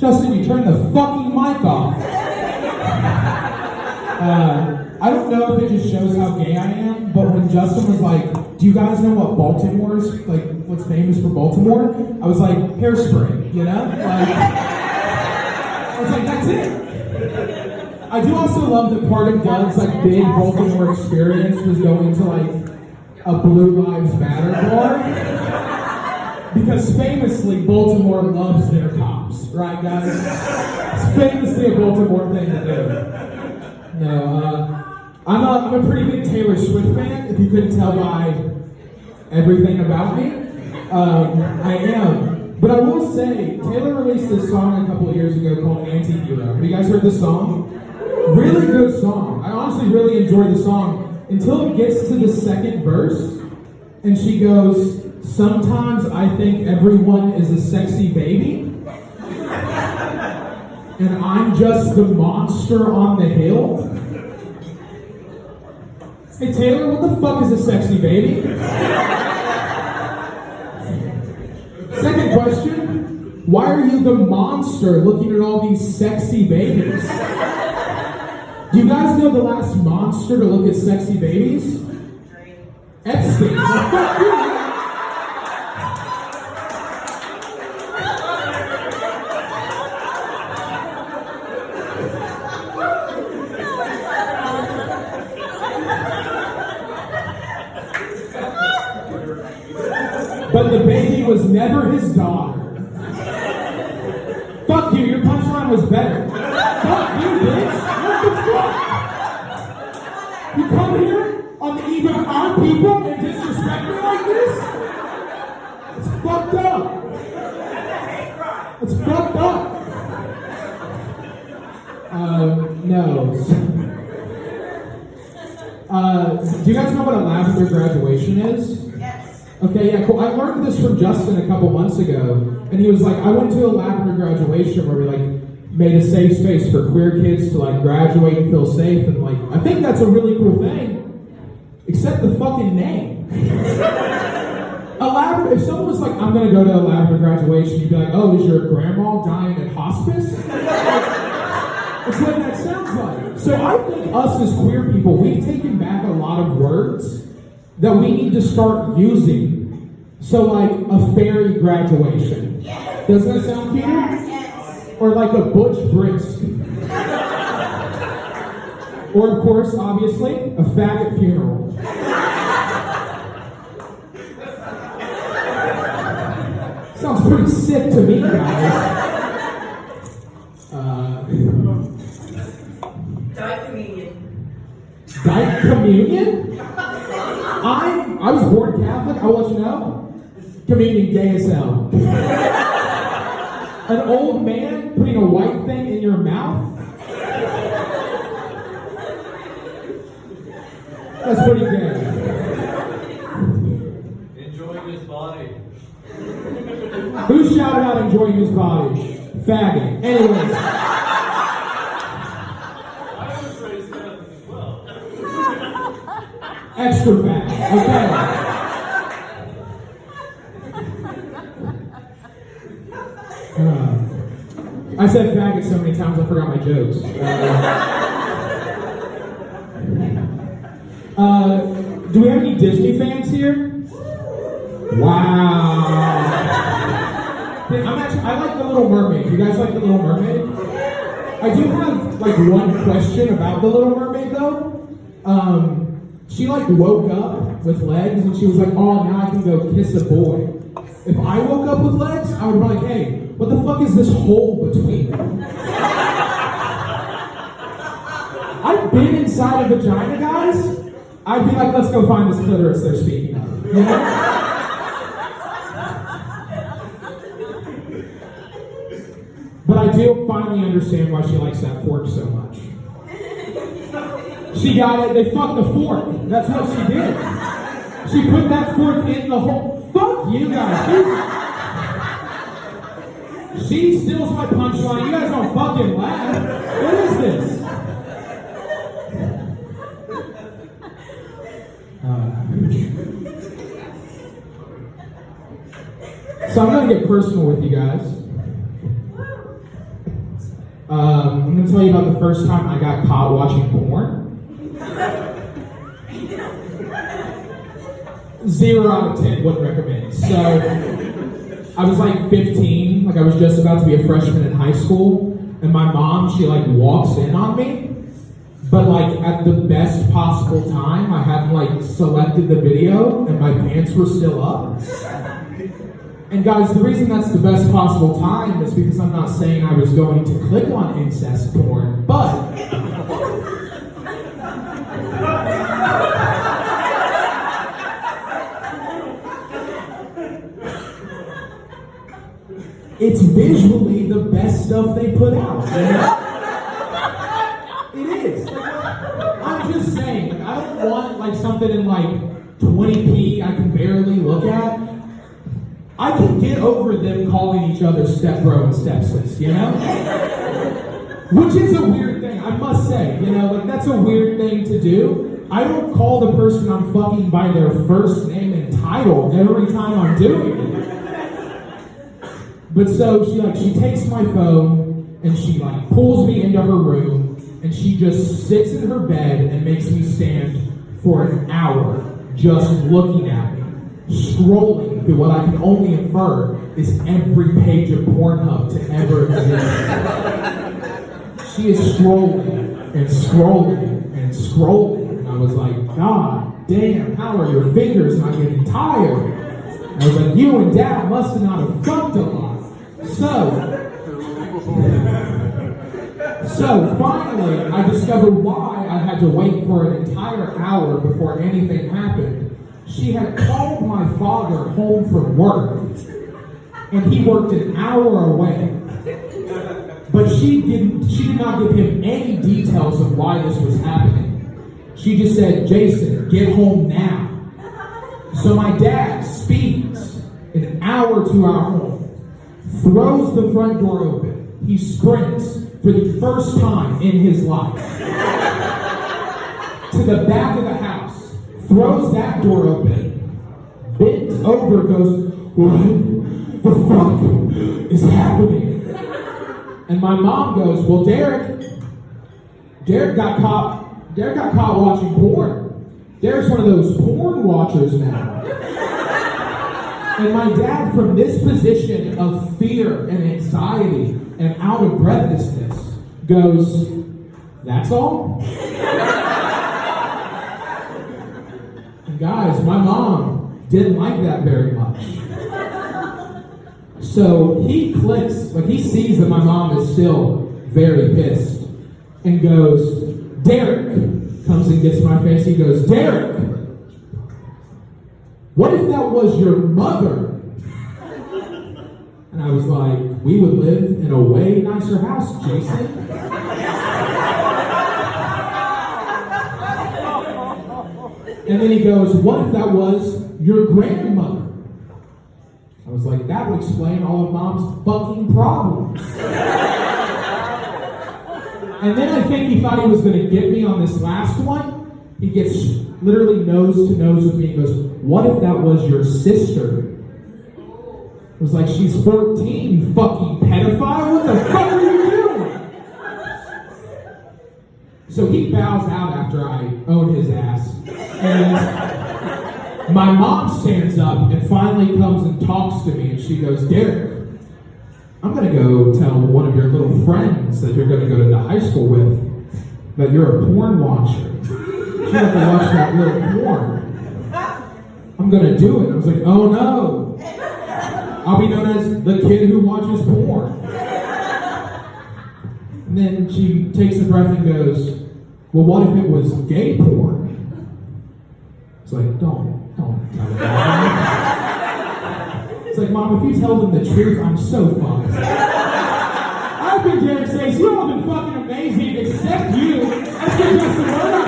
Justin, you turned the fucking mic off. I don't know if it just shows how gay I am, but when Justin was like, do you guys know what Baltimore's, like, what's famous for Baltimore? I was like, hairspray, you know? Like, I was like, that's it. I do also love that part of Doug's, like, big Baltimore experience was going to, like, a Blue Lives Matter bar. Because famously, Baltimore loves their cops, right, guys? It's famously a Baltimore thing to do. No, I'm a pretty big Taylor Swift fan, if you couldn't tell by everything about me. I am. But I will say, Taylor released this song a couple of years ago called Anti-Hero. Have you guys heard this song? Really good song. I honestly really enjoyed the song until it gets to the second verse, and she goes, sometimes I think everyone is a sexy baby, and I'm just the monster on the hill. Hey Taylor, what the fuck is a sexy baby? Second question, why are you the monster looking at all these sexy babies? Do you guys know the last monster to look at sexy babies? Epstein. But the baby was never his daughter. Fuck you, your punchline was better. Fuck you, bitch. What the fuck? You come here on the eve of our people and disrespect me like this? It's fucked up. It's fucked up. No. Do you guys know what a lavender graduation is? Okay, yeah, cool. I learned this from Justin a couple months ago, and he was like, I went to a lavender graduation where we, like, made a safe space for queer kids to, like, graduate and feel safe, and, like, I think that's a really cool thing, except the fucking name. A lavender, if someone was like, I'm gonna go to a lavender graduation, you'd be like, oh, is your grandma dying at hospice? That's what that sounds like. So I think us as queer people, we've taken back a lot of words that we need to start using. So like a fairy graduation. Does that sound cute? Yes. Or like a butch brisk. Or of course, obviously, a faggot funeral. Sounds pretty sick to me, guys. Diet communion. Diet communion? I was born Catholic, I'll let you know. Communion gay as hell. An old man putting a white thing in your mouth? That's pretty gay. Enjoying his body. Who shouted out enjoying his body? Faggot. Anyways. I was raised Catholic as well. Extra fat. Okay. I said faggot so many times I forgot my jokes. Do we have any Disney fans here? Wow. I like The Little Mermaid. You guys like The Little Mermaid? I do have like one question about The Little Mermaid though. She like woke up with legs and she was like, oh, now I can go kiss a boy. If I woke up with legs, I would be like, hey, what the fuck is this hole between them? I've been inside a vagina, guys. I'd be like, let's go find this clitoris they're speaking of. You know? But I do finally understand why she likes that fork so much. She got it, they fucked the fork. That's what she did. She put that fork in the hole. Fuck you guys. She steals my punchline. You guys don't fucking laugh. What is this? So I'm gonna get personal with you guys. I'm going to tell you about the first time I got caught watching porn. 0 out of 10, wouldn't recommend. So, I was like 15, like I was just about to be a freshman in high school, and my mom, she like walks in on me, but like at the best possible time. I hadn't like selected the video, and my pants were still up. And guys, the reason that's the best possible time is because I'm not saying I was going to click on incest porn, but it's visually the best stuff they put out. You know? It is. I'm just saying, like, I don't want like something in like 20p I can barely look at. I can get over them calling each other stepbro and stepsis, you know? Which is a weird thing, I must say, you know, like that's a weird thing to do. I don't call the person I'm fucking by their first name and title every time I'm doing it. But so she takes my phone and she like pulls me into her room and she just sits in her bed and makes me stand for an hour just looking at me, scrolling through what I can only infer is every page of Pornhub to ever exist. She is scrolling and scrolling and scrolling, and I was like, God damn, how are your fingers not getting tired? I was like, you and Dad must have not have fucked a lot. So finally, I discovered why I had to wait for an entire hour before anything happened. She had called my father home from work, and he worked an hour away. But she did not give him any details of why this was happening. She just said, Jason, get home now. So my dad speeds an hour to our home, throws the front door open. He sprints for the first time in his life to the back of the house, throws that door open, bends over, goes, what the fuck is happening? And my mom goes, well, Derek got caught watching porn. Derek's one of those porn watchers now. And my dad, from this position of fear and anxiety and out of breathlessness, goes, that's all? And guys, my mom didn't like that very much. So he clicks, like he sees that my mom is still very pissed, and goes, Derek, comes and gets my face, he goes, Derek, what if that was your mother? And I was like, we would live in a way nicer house, Jason. And then he goes, what if that was your grandmother? I was like, that would explain all of Mom's fucking problems. And then I think he thought he was going to get me on this last one. He gets literally nose to nose with me and goes, what if that was your sister? I was like, she's 14, you fucking pedophile. What the fuck are you doing? So he bows out after I own his ass. And my mom stands up and finally comes and talks to me. And she goes, Derek, I'm going to go tell one of your little friends that you're going to go to high school with that you're a porn watcher. You have to watch that little porn. I'm going to do it. I was like, oh no. I'll be known as the kid who watches porn. And then she takes a breath and goes, well, what if it was gay porn? It's like, don't tell them that. It's like, Mom, if you tell them the truth, I'm so fucked. I've been Derek Sace. You all have been fucking amazing, except you. That's just the word.